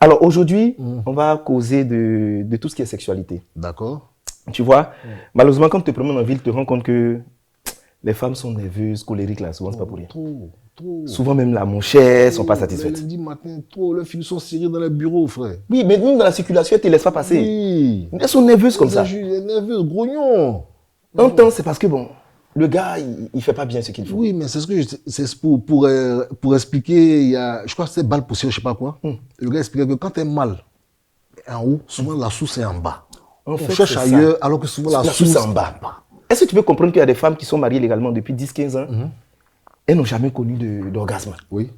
Alors aujourd'hui, on va causer de tout ce qui est sexualité. D'accord. Tu vois, malheureusement, quand tu te promènes en ville, tu te rends compte que les femmes sont nerveuses, colériques, là, souvent, c'est pas pour rien. Trop. Souvent, même là, mon cher, elles sont pas satisfaites. Lundi matin, trop, leurs filles sont serrées dans les bureaux, frère. Oui, mais même dans la circulation, elles ne te laissent pas passer. Oui. Elles sont nerveuses comme ça. Elles sont nerveuses, grognon. Un temps, c'est parce que, bon, le gars, il fait pas bien ce qu'il faut. Oui, mais c'est ce que c'est pour expliquer, il y a, je crois que c'est balle poussière, je sais pas quoi. Le gars expliquait que quand tu es mal en haut, souvent la source est en bas. En On fait, cherche c'est ailleurs, ça. alors que souvent la source source est en bas. Est-ce que tu peux comprendre qu'il y a des femmes qui sont mariées légalement depuis 10-15 ans, elles n'ont jamais connu d'orgasme? Oui.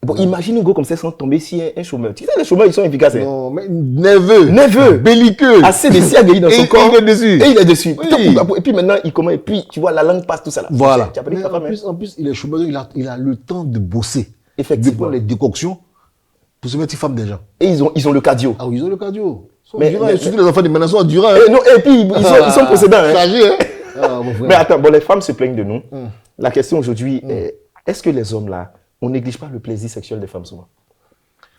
Bon, imagine un gars comme ça sans tomber si un chômeur. Tu sais, les chômeurs, ils sont efficaces. Hein. Non, mais nerveux. Belliqueux. Assez de siagailles dans son corps. Et il est dessus. Et il est dessus. Oui. Et puis maintenant, il commence. Et puis, tu vois, la langue passe tout ça là. Voilà. Tu as appris Mais ta femme, en plus, il est chômeur, il a le temps de bosser. Effectivement. De prendre les décoctions pour se mettre une femme déjà. Et ils ont le cardio. Ah oui, ils ont le cardio. Mais surtout les enfants de maintenant sont endurants. Et, non, et puis, ils sont possédants. Hein. Mais attends, bon, les femmes se plaignent de nous. La question aujourd'hui est, est-ce que les hommes là, on néglige pas le plaisir sexuel des femmes souvent?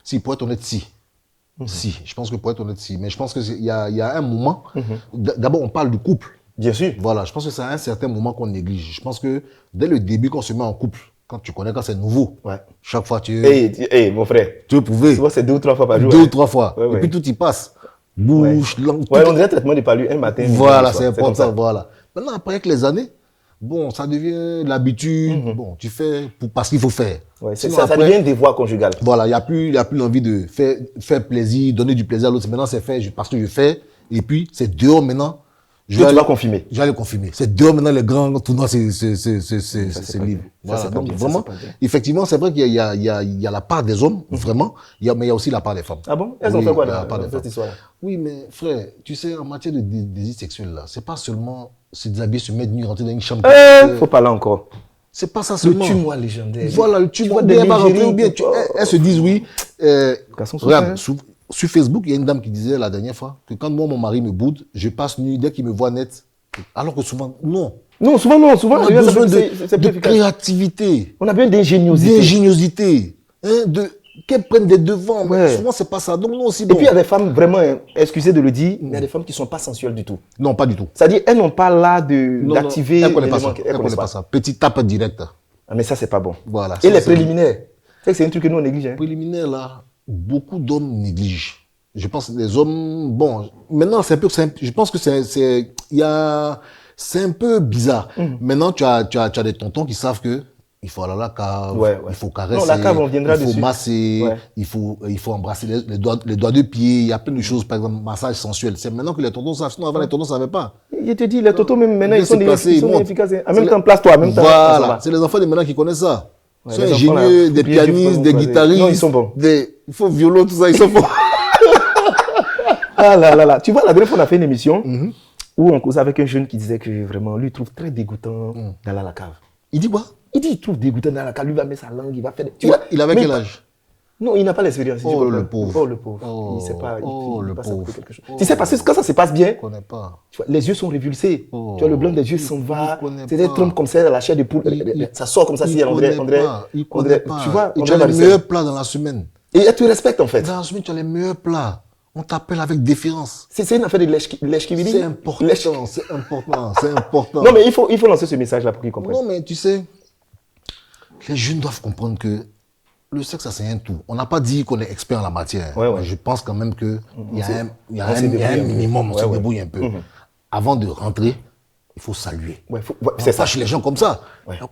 Si, pour être honnête, si. Si, je pense que pour être honnête, si. Mais je pense qu'il y a un moment, d'abord on parle du couple. Bien sûr. Voilà, je pense que c'est à un certain moment qu'on néglige. Je pense que dès le début, quand on se met en couple, quand tu connais, quand c'est nouveau, chaque fois tu... mon frère. Tu veux prouver. Tu vois, c'est 2 ou 3 fois par jour. 2 ou 3 fois. Ouais, et puis tout y passe. Bouche, langue. Ouais, on dirait traitement de palu un matin. Voilà, c'est important. Voilà. Maintenant, après avec les années, bon, ça devient l'habitude. Bon, tu fais parce qu'il faut faire. Ouais, ça devient un devoir conjugal. Voilà, il n'y a plus l'envie de faire plaisir, donner du plaisir à l'autre. Maintenant, c'est fait parce que je fais. Et puis, c'est dehors maintenant. Tu vas confirmer. Je vais aller confirmer. C'est dehors maintenant, les grands tournois, c'est libre. Voilà, donc vraiment, effectivement, c'est vrai qu'il y a la part des hommes, vraiment, mais il y a aussi la part des femmes. Ah bon? Elles ont fait quoi dans cette histoire-là? Oui, mais frère, tu sais, en matière de désir sexuel, là, c'est pas seulement se déshabiller, se mettre nu, rentrer dans une chambre. Faut pas là encore. C'est pas ça seulement. Le tue-moi légendaire. Voilà, le tue-moi bien va rentrer ou bien. Elles se disent oui. Regarde, sur Facebook, il y a une dame qui disait la dernière fois que quand moi, mon mari me boude, je passe nu dès qu'il me voit net. Alors que souvent, non. Non, souvent non. Souvent, on a besoin de créativité. On a besoin d'ingéniosité. D'ingéniosité. Qu'elles prennent des devants. Mais souvent, c'est pas ça. Donc, non, aussi, bon. Et puis, il y a des femmes vraiment, excusez de le dire, mais il y a des femmes qui ne sont pas sensuelles du tout. Non, pas du tout. C'est-à-dire, elles n'ont pas là d'activer. Elles ne connaissent pas ça. Elles ne connaissent pas ça. Petit tape direct. Ah, mais ça, c'est pas bon. Voilà. Et les préliminaires. C'est un truc que nous, on néglige. Hein. Préliminaires, là, beaucoup d'hommes négligent. Je pense que les hommes, bon, maintenant, c'est un peu, je pense que c'est un peu bizarre. Maintenant, tu as des tontons qui savent que il faut aller à la cave, il faut caresser, non, la cave, on viendra il faut masser, il faut embrasser les doigts de pied, il y a plein de choses, par exemple, massage sensuel. C'est maintenant que les tontons savent, sinon avant les tontons ne savaient pas. Je te dis, les tontons, même maintenant, ils sont efficaces. En même temps, place-toi, en même temps. Voilà, c'est les enfants de maintenant qui connaissent ça. Ils sont ingénieux, des pianistes, des guitaristes. Non, ils sont bons. Il faut violon, tout ça, ils sont bons. Ah là là là. Tu vois, la dernière fois, on a fait une émission où on causait avec un jeune qui disait que vraiment, lui, il trouve très dégoûtant d'aller à la cave. Il dit quoi? Il dit, il trouve dégoûtant d'aller à la cave. Lui va mettre sa langue, il va faire des... Tu vois, il avait quel âge? Non, il n'a pas l'expérience. Oh, le pauvre. Oh, le pauvre. Il ne sait pas. Le pauvre. Quelque chose. Tu sais, parce que quand ça se passe bien, je connais pas. Tu vois, les yeux sont révulsés. Tu vois, le blanc des yeux s'en va. C'est des trompes comme ça, la chair de poule. Ça sort comme ça, si André. Il connaît pas. Tu vois, tu as les meilleurs plats dans la semaine. Et elle te respecte, en fait. Dans la semaine, tu as les meilleurs plats. On t'appelle avec déférence. C'est une affaire de lèche-kibili. C'est important. C'est important. C'est important. Non, mais il faut lancer ce message-là pour qu'ils comprennent. Non, mais tu sais, les jeunes doivent comprendre que le sexe, ça c'est un tout. On n'a pas dit qu'on est expert en la matière. Mais je pense quand même qu'il y a un minimum, on se débrouille un peu. Avant de rentrer, il faut saluer. C'est ça. Pas chez les gens comme ça. Voilà.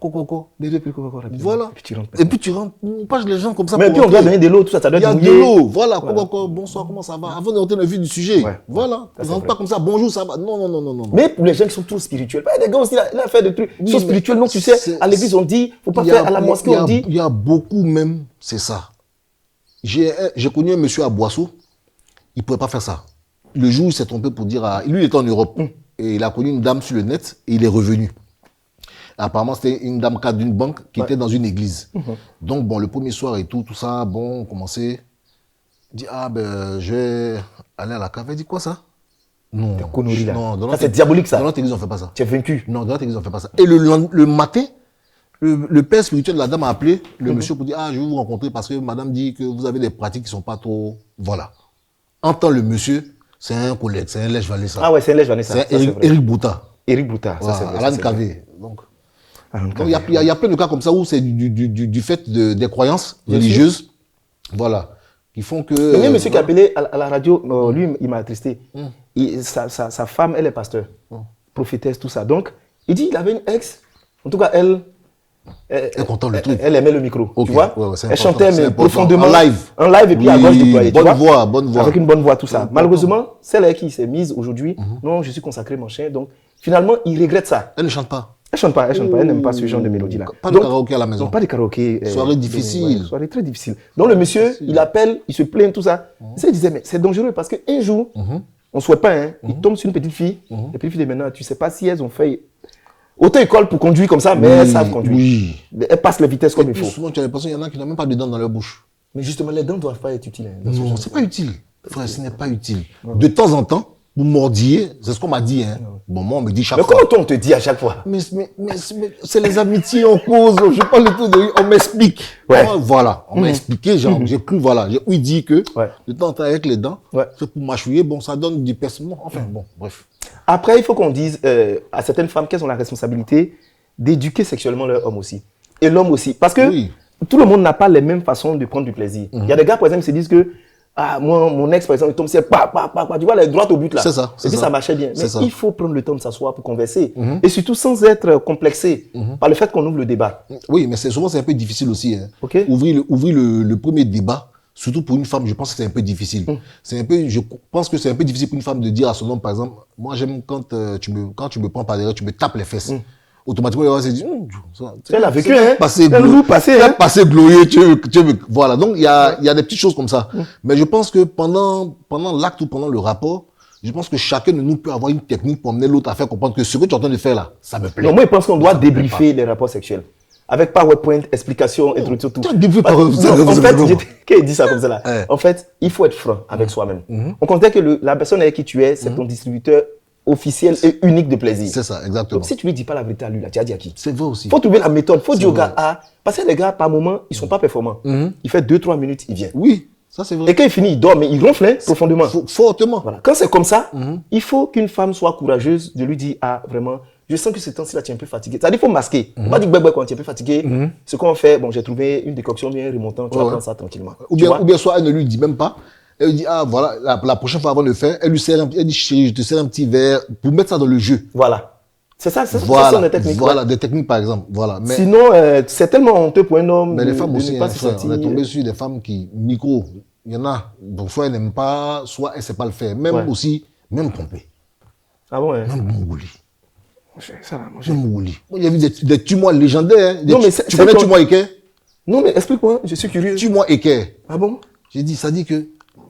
Et puis tu rentres. Pas chez les gens comme ça. Mais puis on doit donner de l'eau, tout ça. Ça doit être il y a de l'eau. Voilà. Bonsoir, comment ça va? Avant de rentrer dans le vif du sujet. Voilà. Ne rentre pas comme ça. Bonjour, ça va. Non. Mais pour les gens qui sont trop spirituels, les gars aussi, là, faire des trucs. Ils sont spirituels, non, tu sais. À l'église, on dit, faut pas faire à la mosquée, on dit. Il y a beaucoup même, c'est ça. J'ai connu un monsieur à Boisseau. Il ne pouvait pas faire ça. Le jour où il s'est trompé pour dire à... Lui, il était en Europe. Et il a connu une dame sur le net et il est revenu. Apparemment, c'était une dame cadre d'une banque qui était dans une église. Donc, bon, le premier soir et tout ça, bon, on commençait. Il dit, je vais aller à la cave. Il dit, quoi ça? Non. T'es connerie là. Non, c'est diabolique ça. Dans notre église, on ne fait pas ça. Tu es vaincu. Non, dans notre église, on ne fait pas ça. Et le matin, Le père spirituel de la dame a appelé le monsieur pour dire, ah, je vais vous rencontrer parce que madame dit que vous avez des pratiques qui sont pas trop... Voilà. Entend le monsieur, c'est un collègue, c'est un Lèche Vanessa. Ah ouais, c'est un Lèche Vanessa. C'est Eric Bouta. Eric Bouta, ça c'est vrai. Alain Cavé. Donc, il y a plein de cas comme ça où c'est du fait des croyances religieuses, voilà, qui font que... Le même monsieur qui a appelé à la radio, lui, il m'a attristé. Sa femme, elle est pasteur, prophétesse, tout ça. Donc, il dit, il avait une ex, en tout cas, elle aimait le micro, okay. tu vois. Ouais, elle chantait mais profondément. En live. Et puis à gauche déployée. Bonne voix. Avec une bonne voix, tout ça. Malheureusement, celle qui s'est mise aujourd'hui, non, je suis consacré, mon chien. Donc, finalement, il regrette ça. Elle ne chante pas. Elle chante pas, elle n'aime pas ce genre de mélodie-là. Pas de karaoké à la maison. Non, pas de karaoké. Soirée difficile. Soirée très difficile. Donc le monsieur, il appelle, il se plaint, tout ça. Il disait, mais c'est dangereux parce qu'un jour, on ne souhaite pas, hein, il tombe sur une petite fille. Les petites filles de maintenant, tu ne sais pas si elles ont fait auto-école pour conduire comme ça, mais elles savent conduire. Oui. Elles passent les vitesses comme il faut. Souvent, tu as l'impression qu'il y en a qui n'ont même pas de dents dans leur bouche. Mais justement, les dents ne doivent pas être utiles. Non, c'est pas utile. Frère, ce n'est pas utile. De temps en temps, vous mordillez, c'est ce qu'on m'a dit. Hein. Bon, moi, on me dit chaque fois. Mais comment on te dit à chaque fois? Mais c'est les amitiés en cause. Je parle de tout, on m'explique. Ouais. Voilà, on m'a expliqué, j'ai cru, voilà. J'ai dit que de temps en temps, avec les dents, c'est pour mâchouiller, bon, ça donne du percement. Enfin, bon, bref. Après, il faut qu'on dise à certaines femmes qu'elles ont la responsabilité d'éduquer sexuellement leur homme aussi. Et l'homme aussi. Parce que tout le monde n'a pas les mêmes façons de prendre du plaisir. Il y a des gars, par exemple, qui se disent que moi, mon ex, par exemple, il tombe, c'est tu vois, elle est droite au but là. C'est ça. Et puis ça marchait bien. Mais il faut prendre le temps de s'asseoir pour converser. Et surtout sans être complexé par le fait qu'on ouvre le débat. Oui, mais souvent c'est un peu difficile aussi. Hein. Okay. Ouvrir le premier débat, surtout pour une femme, je pense que c'est un peu difficile. Je pense que c'est un peu difficile pour une femme de dire à son homme, par exemple, moi j'aime quand tu me prends par derrière, tu me tapes les fesses. Automatiquement, il va se dire, elle a vécu, hein. Passé glorieux, voilà. Donc, il y a des petites choses comme ça. Mais je pense que pendant l'acte ou pendant le rapport, je pense que chacun de nous peut avoir une technique pour amener l'autre à faire comprendre que ce que tu es en train de faire là, ça me plaît. Non, moi, je pense qu'on doit débriefer les rapports sexuels. Avec PowerPoint, explication, introduction, tout. En fait, qui dit ça comme ça là? En fait, il faut être franc avec soi-même. On considère que la personne avec qui tu es, c'est ton distributeur officiel et unique de plaisir. C'est ça, exactement. Donc si tu lui dis pas la vérité à lui, là, tu as dit à qui? C'est vrai aussi. Il faut trouver la méthode, il faut dire au gars parce que les gars, par moment, ils sont pas performants. Il fait 2-3 minutes, il vient. Oui, ça c'est vrai. Et quand il finit, il dort, mais il ronfle profondément. Fortement. Voilà. Quand c'est comme ça, il faut qu'une femme soit courageuse de lui dire, vraiment, je sens que ce temps-ci là, tu es un peu fatigué. C'est-à-dire qu'il faut masquer. On va dire, quand tu es un peu fatigué, ce qu'on fait, bon, j'ai trouvé une décoction bien remontante, tu vas prendre ça tranquillement. Ou bien soit elle ne lui dit même pas. Elle lui dit, voilà, la prochaine fois avant de le faire, elle lui sert elle dit, chérie, je te sers un petit verre pour mettre ça dans le jeu. Voilà. C'est ça, c'est voilà, des techniques. Voilà, des techniques par exemple. Voilà. Mais, sinon, c'est tellement honteux pour un homme. Mais les femmes aussi, on est tombé sur des femmes qui, micro, il y en a, donc soit elles n'aiment pas, soit elles ne savent pas le faire. Même aussi, même trompé. Ah bon, hein? Même mongolie. Même mongolie. Il y a eu des tumois légendaires. Hein, tu connais Tumois Eke? Non, mais explique-moi, je suis curieux. Tumois Eke. Ah bon? J'ai dit, ça dit que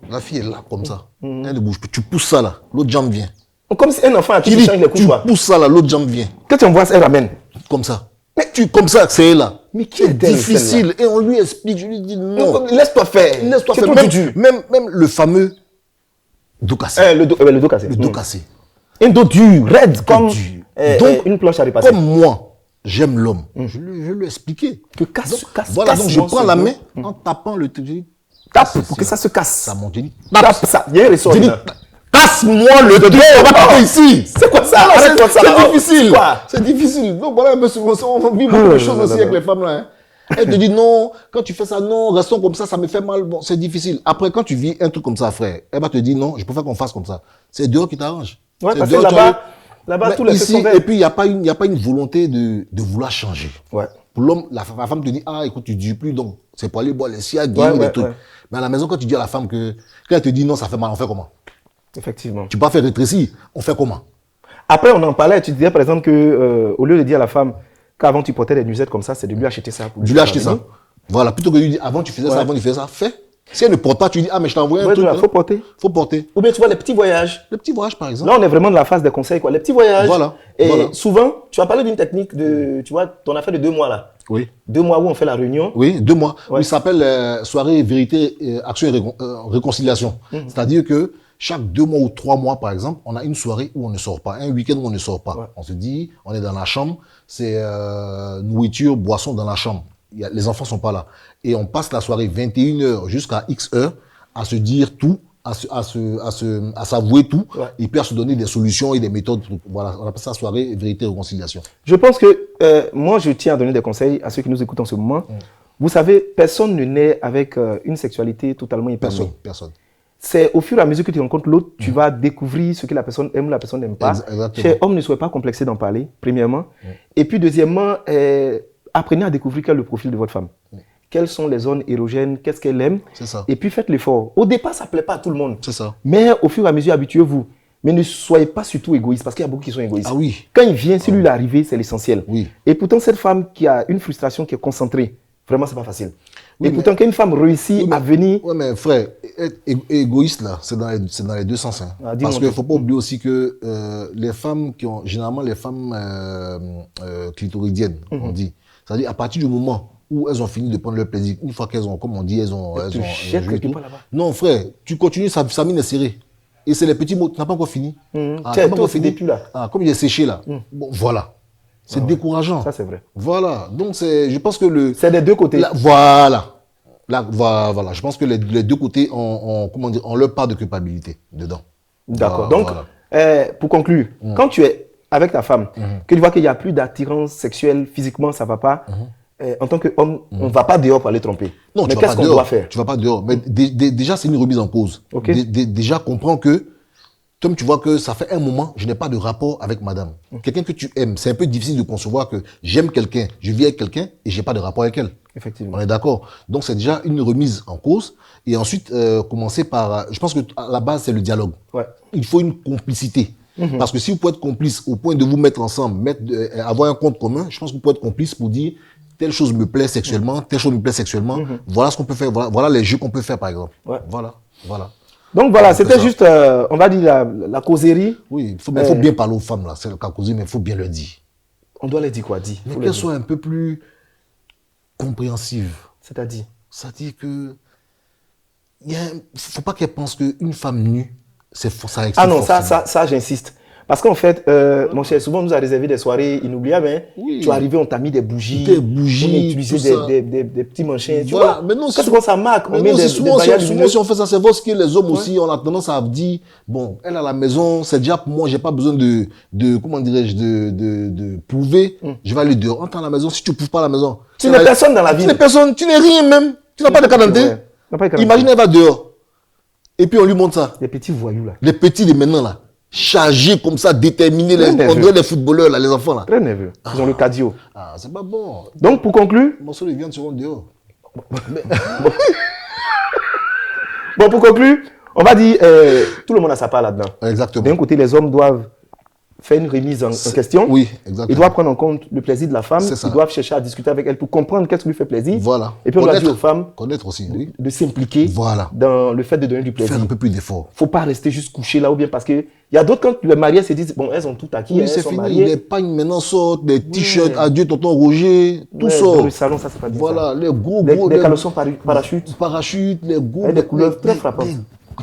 la fille est là, comme ça. Elle ne bouge plus. Tu pousses ça là, l'autre jambe vient. Comme si un enfant a qui change les coups. Tu pousses ça là, l'autre jambe vient. Quand tu envoies ça, elle ramène. Comme ça. Mais comme ça, c'est là. Mais qui est difficile. Et on lui explique, je lui dis non. Laisse-toi faire. Laisse-toi faire. Même le fameux dos cassé. Le dos cassé. Le dos cassé. Un dos dur, raide, comme donc, une planche à repasser. Comme moi, j'aime l'homme. Je lui ai expliqué. Que casse. Voilà, donc je prends la main en tapant le truc. Tape pour que ça se casse. Ça monte. Tape ça. Il y a un ressort. Casse-moi le dos, on va pas ici. C'est quoi ça? C'est difficile. C'est difficile. Donc voilà, on vit beaucoup de choses aussi avec les femmes là. Elle te dit non, quand tu fais ça, non, restons comme ça me fait mal. Bon, c'est difficile. Après, quand tu vis un truc comme ça, frère, elle va te dire non, je préfère qu'on fasse comme ça. C'est dehors qui t'arrange. Ouais, parce que là-bas, tous les ici, et puis il n'y a pas une volonté de vouloir changer. Ouais. Pour l'homme, la femme te dit, écoute, tu ne dis plus, donc c'est pour aller boire les siags, des trucs. Mais à la maison, quand tu dis à la femme que, quand elle te dit non, ça fait mal, on fait comment? Effectivement. Tu peux pas faire rétrécir, on fait comment? Après, on en parlait, tu disais par exemple que, au lieu de dire à la femme qu'avant tu portais des nuisettes comme ça, c'est de lui acheter ça. De lui acheter ça. Voilà, plutôt que de lui dire, avant tu faisais ça, avant tu faisais ça, fais. Si elle ne porte pas, tu dis, mais je t'envoie un truc. Faut porter. Faut porter. Ou bien tu vois les petits voyages. Les petits voyages, par exemple. Là, on est vraiment dans la phase des conseils, quoi. Les petits voyages. Voilà. Et souvent, tu as parlé d'une technique de, tu vois, ton affaire de 2 mois là. Oui. 2 mois où on fait la réunion. Oui, 2 mois. Ouais. Il s'appelle soirée vérité, action et réconciliation. C'est-à-dire que chaque 2 mois ou 3 mois, par exemple, on a une soirée où on ne sort pas, un week-end où on ne sort pas. Ouais. On se dit, on est dans la chambre, c'est nourriture, boisson dans la chambre. Les enfants sont pas là. Et on passe la soirée 21h jusqu'à X heures à se dire tout, à s'avouer tout, Ouais. et puis à se donner des solutions et des méthodes. Voilà, on appelle ça soirée vérité et réconciliation. Je pense que moi, je tiens à donner des conseils à ceux qui nous écoutent en ce moment. Vous savez, personne ne naît avec une sexualité totalement épanouie. Personne. C'est au fur et à mesure que tu rencontres l'autre, tu vas découvrir ce que la personne aime ou la personne n'aime pas. Exactement. Chez homme, ne soyez pas complexé d'en parler, premièrement. Et puis, deuxièmement, apprenez à découvrir quel est le profil de votre femme. Quelles sont les zones érogènes, qu'est-ce qu'elle aime. C'est ça. Et puis, faites l'effort. Au départ, ça ne plaît pas à tout le monde. C'est ça. Mais au fur et à mesure, habituez-vous. Mais ne soyez pas surtout égoïste, parce qu'il y a beaucoup qui sont égoïstes. Ah oui. Quand il vient, si lui il est arrivé, c'est l'essentiel. Oui. Et pourtant, cette femme qui a une frustration, qui est concentrée, vraiment, c'est pas facile. Oui, et pourtant, quand une femme réussit à venir... Ouais, mais frère, être égoïste, là, c'est dans les deux sens. Hein. Ah, parce qu'il ne faut pas oublier aussi que les femmes qui ont, généralement les femmes clitoridiennes, on dit, c'est-à-dire à partir du moment où elles ont fini de prendre leur plaisir, une fois qu'elles ont, comme on dit, elles ont joué tout. Non, frère, tu continues, sa mine est serrée. Et c'est les petits mots, tu n'as pas encore fini. Ah, tu n'as pas encore fini. Comme il est séché là. Bon, voilà. C'est décourageant. Ça, c'est vrai. Voilà. Donc, je pense que c'est des deux côtés. Là, voilà. Je pense que les deux côtés ont leur part de culpabilité dedans. D'accord. Donc, pour conclure, quand tu es avec ta femme, que tu vois qu'il n'y a plus d'attirance sexuelle, physiquement, ça ne va pas, en tant qu'homme, on ne va pas dehors pour aller tromper. Non, mais qu'est-ce qu'on doit faire? Tu ne vas pas dehors. Mais déjà, c'est une remise en cause. Okay. Déjà, comprends que, comme tu vois que ça fait un moment, je n'ai pas de rapport avec madame. Quelqu'un que tu aimes, c'est un peu difficile de concevoir que j'aime quelqu'un, je vis avec quelqu'un et je n'ai pas de rapport avec elle. Effectivement. On est d'accord. Donc, c'est déjà une remise en cause. Et ensuite, commencer par... Je pense que à la base, c'est le dialogue. Ouais. Il faut une complicité. Parce que si vous pouvez être complice au point de vous mettre ensemble, avoir un compte commun, je pense que vous pouvez être complice pour dire telle chose me plaît sexuellement, telle chose me plaît sexuellement. Voilà ce qu'on peut faire. Voilà les jeux qu'on peut faire, par exemple. Ouais. Voilà. Donc voilà, c'était juste, on va dire, la causerie. Oui, il faut bien parler aux femmes, là. C'est la causerie, mais il faut bien leur dire. On doit leur dire quoi? Mais qu'elles soient un peu plus compréhensives. C'est-à-dire? C'est-à-dire que il ne faut pas qu'elles pensent qu'une femme nue, c'est ça. Ah non, ça j'insiste. Parce qu'en fait, mon cher, souvent on nous a réservé des soirées inoubliables. Hein. Oui. Tu es arrivé, on t'a mis des bougies. On a utilisé des petits manchets. Tu vois, mais non, quand ça marque, on met souvent, si on fait ça, c'est parce que les hommes aussi, on a tendance à dire, bon, elle à la maison, c'est déjà pour moi, j'ai pas besoin comment dirais-je, de prouver. Je vais aller dehors. Entre à la maison, si tu ne prouves pas à la maison. Tu n'es personne dans la vie. Tu n'es personne, tu n'es rien même. Tu n'as pas de cadence. Imagine, elle va dehors. Et puis on lui montre ça. Les petits voyous là. Les petits de maintenant là. Chargés comme ça, déterminés, on dirait les footballeurs, là, les enfants là. Très nerveux. Ils ont le cardio. Ah, c'est pas bon. Donc pour conclure. Mon seul, ils viennent souvent dehors. Bon, pour conclure, on va dire, tout le monde a sa part là-dedans. Exactement. D'un côté, les hommes doivent faire une remise en question. Oui, exactement. Ils doivent prendre en compte le plaisir de la femme. Ils doivent chercher à discuter avec elle pour comprendre qu'est-ce qui lui fait plaisir. Voilà. Et puis on doit dire aux femmes connaître aussi, oui, de s'impliquer dans le fait de donner du plaisir. Faire un peu plus d'efforts. Il ne faut pas rester juste couché là ou bien parce que il y a d'autres quand les mariés se disent bon, elles ont tout acquis, oui, elles c'est sont fini. mariées. Les pagnes maintenant sortent, les t-shirts, adieu tonton Roger, tout sort. Dans le salon, ça c'est pas bien. Voilà, les gros les caleçons parachutes. Parachutes, les gros. Des couleurs très frappantes.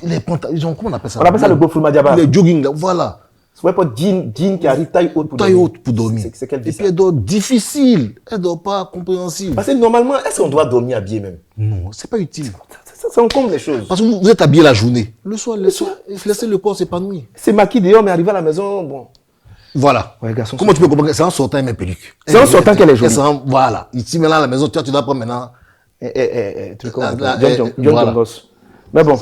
Les pantalons, comment on appelle ça? On appelle ça le Boful Madiaba. Les jogging là, voilà. Ouais, pas jean qui arrive taille haute pour dormir. C'est qu'elle dit et puis elle dort difficile, elle dort pas compréhensible. Parce que normalement, est-ce qu'on doit dormir habillé même? Non, c'est pas utile. Ça encombre les choses. Parce que vous êtes habillé la journée. Le soir, laissez le corps s'épanouir. C'est maquillé dehors, mais arrivé à la maison, bon. Voilà. Ouais, garçon, comment tu peux comprendre? C'est en sortant mes perruques. C'est en sortant qu'elle est jolie. Voilà. Ici, maintenant, à la maison, tu dois prendre maintenant. Truc comme John Ross. Mais bon.